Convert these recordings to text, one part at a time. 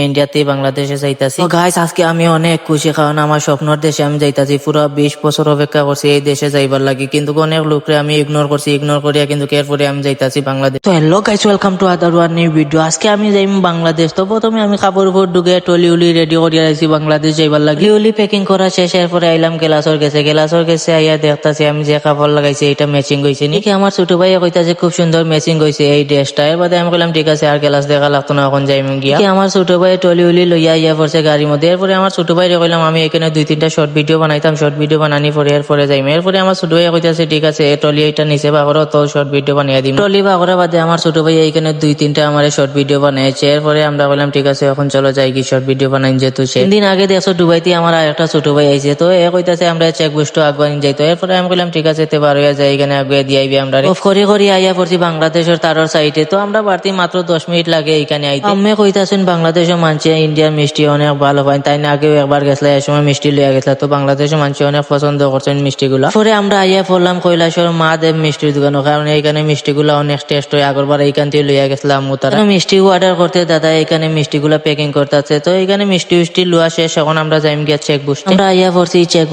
ইন্ডিয়াতে বাংলাদেশে যাইতাছি। তো গাইস আজকে আমি অনেক খুশি, কারণ আমার স্বপ্নের দেশে আমি যাইতাছি। পুরো 20 বছর অপেক্ষা করছি এই দেশে যাইবার লাগি, কিন্তু অনেক লোকরে আমি ইগনোর করছি, ইগনোর করিয়া কিন্তু এরপরে আমি যাইতাছি বাংলাদেশ। তো hello guys, welcome to other one knew video. আজকে আমি যাইম বাংলাদেশ। তো প্রথমে আমি কাপড় উপর ঢুকে টলি উলি রেডি করিয়া আইছি বাংলাদেশ যাইবার লাগি। উলি প্যাকিং করা শেষ, এরপরে আইলাম গেলাসর গেছে আইয়া দেখতাছি আমি যে কাপড় লাগাইছি এটা ম্যাচিং হইছে নাকি। আমার ছোট ভাই কইতাছে খুব সুন্দর ম্যাচিং হইছে এই ড্রেসটা। এর বাদে আমি কইলাম ঠিক আছে, আর গেলাস দেখা লাগতো না, এখন যাইম গিয়া। আমার ছোট ভাই টলি উলি লইয়া ইয়া পড়ছে গাড়ির মধ্যে। এরপরে আমার ছোট ভাই কইলাম আমি এখানে 2-3টা শর্ট ভিডিও বানাইতাম, শর্ট ভিডিও বানানি পরে এরপরে যাইম। এরপরে আমার ছোট ভাই কইতাছে ঠিক আছে টলি এটা নিচে বাগরো, তো শর্ট ভিডিও বানিয়ে দিম। টলি বাগরা বাদে আমার ছোট ভাই এইখানে 2-3টা আমার শর্ট ভিডিও বানাইছে। এরপরে আমরা কইলাম ঠিক আছে এখন চলো যাই কি শর্ট ভিডিও বানাই। যেহেতু 3 দিন আগে দেখছো দুবাইতে আমার একটা ছোট ভাই আইছে, তো এ কইতাছে আমরা চেক বুস্ট আগুয়ানি যাইতো। এরপরে আমি কইলাম ঠিক আছে তে বার হইয়া যাই, এখানে আগুয়ে দিয়ে আইবি। আমরা অফ করি আইয়া পড়ছি বাংলাদেশের তারর সাইডে। তো আমরা বাড়তি মাত্র 10 মিনিট লাগে এখানে আইতে। আমি কইতাছেন বাংলাদেশের মানুষে ইন্ডিয়ার মিষ্টি অনেক ভালো পায়, তাই না আগেও একবার গেছলা, এই সময় মিষ্টি লইয়া গেছলা। তো বাংলাদেশের মানুষ অনেক পছন্দ করছেন মিষ্টিগুলা। পরে আমরা আইয়া পড়লাম কৈলাসর মা দেব মিষ্টির দোকানে, কারণ এইখানে মিষ্টিগুলা অনেক টেস্ট হয়। আগরবার এইখান থেকে লইয়া গেছিলাম তারা মিষ্টি অর্ডার করতে। দাদা এখানে মিষ্টিগুলা প্যাকিং করতেছে। তো এখানে মিষ্টি লুয়া শেষ, এখন আমরা যাইম গিয়া চেক বুস্টে। আমরা আইয়া পড়ছি চেক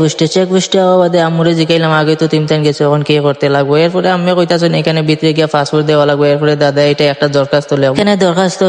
বুস্টে বাদে আমরে জিগাইলাম আগে তো তিনটান গেছে, এখন কি করতে লাগবো। এরপরে আমি কইতাছেন এখানে ভিতরে গিয়া পাসপোর্ট দেওয়া লাগবে। এরপরে দাদা এটা একটা দরখাস্ত লেখা, এখানে দরখাস্ত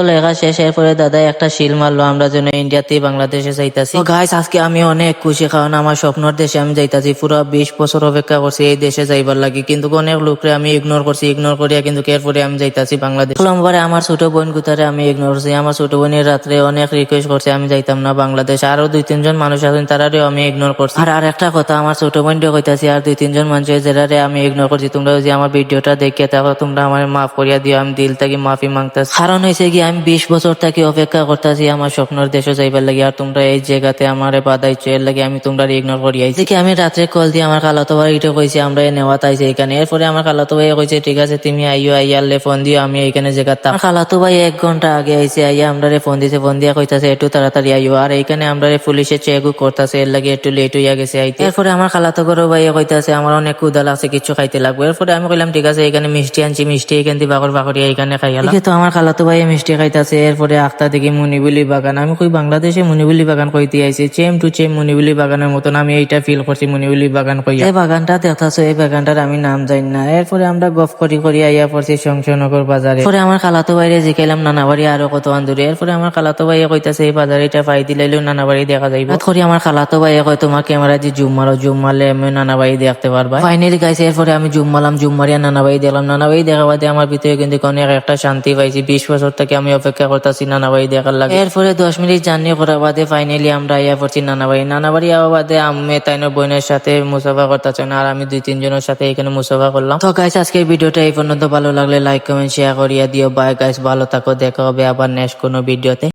লেখা শেষ। এরপরে দাদা একটা শিল মারলো আমরা যেন ইন্ডিয়াতে বাংলাদেশে যাইতাছি। তো গাইস আজকে আমি অনেক খুশি, কারণ আমার স্বপ্নের দেশে আমি যাইতাছি। পুরো 20 বছর অপেক্ষা করছি এই দেশে যাইবার লাগি, কিন্তু অনেক লোকরে আমি ইগনোর করছি, ইগনোর করিয়া কিন্তু এরপরে আমি যাইতাছি বাংলাদেশ। নম্বরে আমার ছোট বোন গুতারে আমি ইগনোর করছি। আমার ছোট বোনের রাত্রে অনেক রিকোয়েস্ট করছে আমি যাইতাম না বাংলাদেশ। আরো 2-3 জন মানুষ আছেন তারারেও আমি ইগনোর করছি। আর একটা কথা আমার ছোট বোন কইতাছি, আর 2-3 জন মানুষ যারা আমি ইগনোর করছি, তোমরা যদি আমার ভিডিওটা দেখে থাকো তোমরা আমার মাফ করিয়া দিও। আমি দিল থেকে মাফি মাংতাছি, কারণ হয়েছে কি আমি 20 বছর থেকে অপেক্ষা করতেছি আমার স্বপ্নের দেশে যাইবার লাগি, আর তোমরা এই জায়গাতে আমার বাধাইছো। এর লাগে আমি তোমরা ইগনোর করি আইছি। কি আমি রাত্রে কল দিয়ে আমার খালাতো ভাই এটা কইছি আমরা নেওয়া তাইছে এখানে। এরপরে আমার খালাতো ভাই কইছে ঠিক আছে তুমি আইও, আইয়ালে ফোন দিও, আমি এখানে জায়গাতাম। খালাতো ভাই 1 ঘন্টা আগে আইছে, আইয়া আমরা ফোন দিছে, ফোন দিয়া কইতাছে একটু তাড়াতাড়ি আইও। আর এইখানে আমরা পুলিশে চেক করতেছে, এর লাগে একটু লেট হইয়া গেছে আইতে। এরপরে আমার খালাতো বড় ভাই কইতাছে আমার অনেক ক্ষুধা লাগছে, কিছু খাইতে লাগবে। এরপরে আমি কইলাম ঠিক আছে এখানে মিষ্টি আনছি, মিষ্টি এখান থেকে বাকরিয়া এখানে খাইয়ালাম। তো আমার খালাতো ভাই মিষ্টি খাইতাছে। এরপরে আখতা দেখি মুনিবুলি বাগান। আমি কই বাংলাদেশে মুনিবুলি বাগান কইতে আইছি, চেম টু চেম মুনিবুলি বাগানের মতন আমি এইটা ফিল করছি মুনিবুলি বাগান কইয়া। এই বাগানটা দেখতাছো, এই বাগানটার আমি নাম জানি না। এরপরে আমরা গফ করি আইয়া পড়ছি শংশনগর বাজারে। পরে আমার খালাতো ভাইরে জিকাইলাম নানাবাড়ি আরো কত আন্দুরে। এরপরে আমার খালাতো ভাই কইতাছে এই বাজারে এটা পাই দিলাইলেও নানাবাড়ি দেখা যাইব। করি আমার খালাতো ভাই কয় তোমার ক্যামেরা দিয়ে জুম মারো, জুম মারলে আমি নানাবাড়ি দেখতে পারবা। ফাইনালি গাইছে এরপরে আমি জুম মারলাম, জুম মারিয়া নানাবাড়ি দেখলাম। নানাবাড়ি দেখা বাদে আমার ভিতরে কিন্তু অনেক একটা শান্তি পাইছি। 20 বছর থেকে আমি অপেক্ষা করতেছি নানাবাড়ি দেখার লাগে। এরপরে 10 মিনিট জার্নি করার বাদে ফাইনালি আমরা আইয়া পড়ছি নানাবাড়ি আওয়া বাদে আমি তাইনের বোনের সাথে মুসাফা করতেছে না, আর আমি 2-3 জনের সাথে এখানে মুসাফা করলাম। তো গাইস আজকের ভিডিওটা এই পর্যন্ত, ভালো লাগলে লাইক কমেন্ট শেয়ার করিয়া দিও। বাই গাইস, ভালো থাকো, দেখা হবে আবার নেক্সট কোনো ভিডিওতে।